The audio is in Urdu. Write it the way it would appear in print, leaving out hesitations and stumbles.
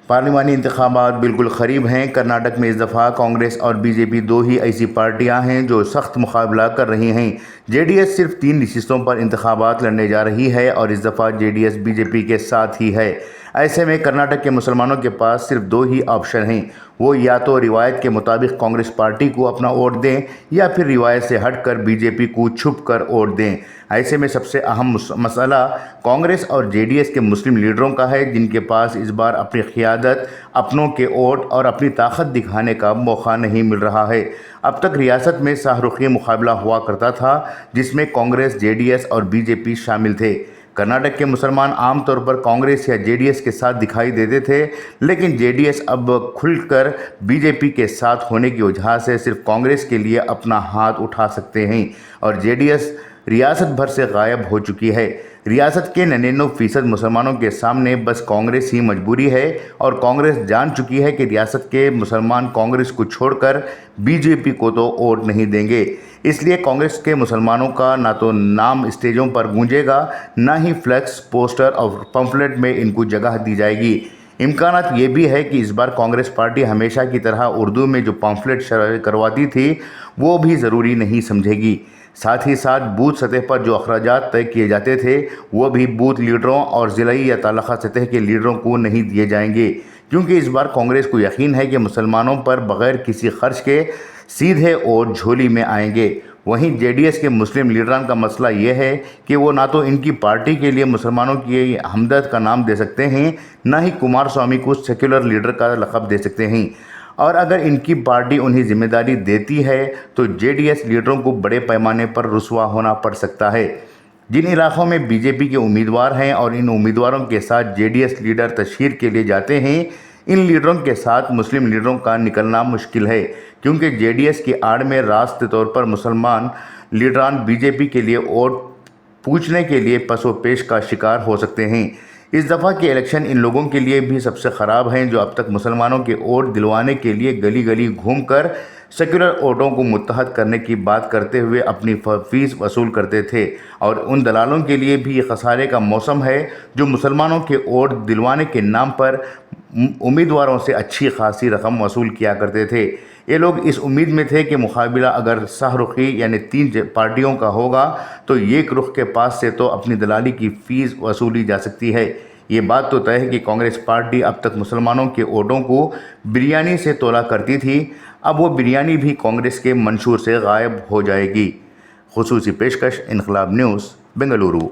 پارلیمانی انتخابات بالکل قریب ہیں۔ کرناٹک میں اس دفعہ کانگریس اور بی جے پی دو ہی ایسی پارٹیاں ہیں جو سخت مقابلہ کر رہی ہیں۔ جے ڈی ایس صرف 3 نشستوں پر انتخابات لڑنے جا رہی ہے اور اس دفعہ J D S B J P کے ساتھ ہی ہے۔ ایسے میں کرناٹک کے مسلمانوں کے پاس صرف 2 ہی آپشن ہیں، وہ یا تو روایت کے مطابق کانگریس پارٹی کو اپنا ووٹ دیں یا پھر روایت سے ہٹ کر بی جے پی کو چھپ کر ووٹ دیں۔ ایسے میں سب سے اہم مسئلہ کانگریس اور جے ڈی ایس کے مسلم لیڈروں کا ہے، جن کے پاس اس بار اپنی قیادت، اپنوں کے ووٹ اور اپنی طاقت دکھانے کا موقع نہیں مل رہا ہے۔ اب تک ریاست میں سہ رخی مقابلہ ہوا کرتا تھا، جس میں کانگریس، جے ڈی ایس اور بی جے پی شامل تھے۔ کرناٹک کے مسلمان عام طور پر کانگریس یا جے ڈی ایس کے ساتھ دکھائی دیتے تھے، لیکن جے ڈی ایس اب کھل کر بی جے پی کے ساتھ ہونے کی وجہ سے صرف کانگریس کے لیے اپنا ہاتھ اٹھا سکتے ہیں اور جے ڈی ایس ریاست بھر سے غائب ہو چکی ہے۔ ریاست کے 99% مسلمانوں کے سامنے بس کانگریس ہی مجبوری ہے اور کانگریس جان چکی ہے کہ ریاست کے مسلمان کانگریس کو چھوڑ کر بی جے پی کو تو ووٹ نہیں دیں گے۔ اس لیے کانگریس کے مسلمانوں کا نہ تو نام اسٹیجوں پر گونجے گا، نہ ہی فلیکس، پوسٹر اور پمفلٹ میں ان کو جگہ دی جائے گی۔ امکانات یہ بھی ہے کہ اس بار کانگریس پارٹی ہمیشہ کی طرح اردو میں جو پمفلٹ شائع کرواتی تھی وہ بھی ضروری نہیں سمجھے گی۔ ساتھ ہی ساتھ بوتھ سطح پر جو اخراجات طے کیے جاتے تھے وہ بھی بوتھ لیڈروں اور ضلعی یا تعلقہ سطح کے لیڈروں کو نہیں دیے جائیں گے، کیونکہ اس بار کانگریس کو یقین ہے کہ مسلمانوں پر بغیر کسی خرچ کے سیدھے ووٹ جھولی میں آئیں گے۔ وہیں جے ڈی ایس کے مسلم لیڈران کا مسئلہ یہ ہے کہ وہ نہ تو ان کی پارٹی کے لیے مسلمانوں کی ہمدرد کا نام دے سکتے ہیں، نہ ہی کمار سوامی کو سیکولر لیڈر کا لقب دے سکتے ہیں، اور اگر ان کی پارٹی انہیں ذمہ داری دیتی ہے تو جے ڈی ایس لیڈروں کو بڑے پیمانے پر رسوا ہونا پڑ سکتا ہے۔ جن علاقوں میں بی جے پی کے امیدوار ہیں اور ان امیدواروں کے ساتھ جے ڈی ایس لیڈر تشہیر کے لیے جاتے ہیں، ان لیڈروں کے ساتھ مسلم لیڈروں کا نکلنا مشکل ہے، کیونکہ جے ڈی ایس کی آڑ میں راست طور پر مسلمان لیڈران بی جے پی کے لیے ووٹ پوچھنے کے لیے پس و پیش کا شکار ہو سکتے ہیں۔ اس دفعہ کے الیکشن ان لوگوں کے لیے بھی سب سے خراب ہیں جو اب تک مسلمانوں کے ووٹ دلوانے کے لیے گلی گلی گھوم کر سیکولر ووٹوں کو متحد کرنے کی بات کرتے ہوئے اپنی فیس وصول کرتے تھے، اور ان دلالوں کے لیے بھی یہ خسارے کا موسم ہے جو مسلمانوں کے ووٹ دلوانے کے نام پر امیدواروں سے اچھی خاصی رقم وصول کیا کرتے تھے۔ یہ لوگ اس امید میں تھے کہ مقابلہ اگر سہ رخی یعنی 3 پارٹیوں کا ہوگا تو ایک رخ کے پاس سے تو اپنی دلالی کی فیس وصولی جا سکتی ہے۔ یہ بات تو طے ہے کہ کانگریس پارٹی اب تک مسلمانوں کے ووٹوں کو بریانی سے تولا کرتی تھی، اب وہ بریانی بھی کانگریس کے منشور سے غائب ہو جائے گی۔ خصوصی پیشکش انقلاب نیوز، بنگلورو۔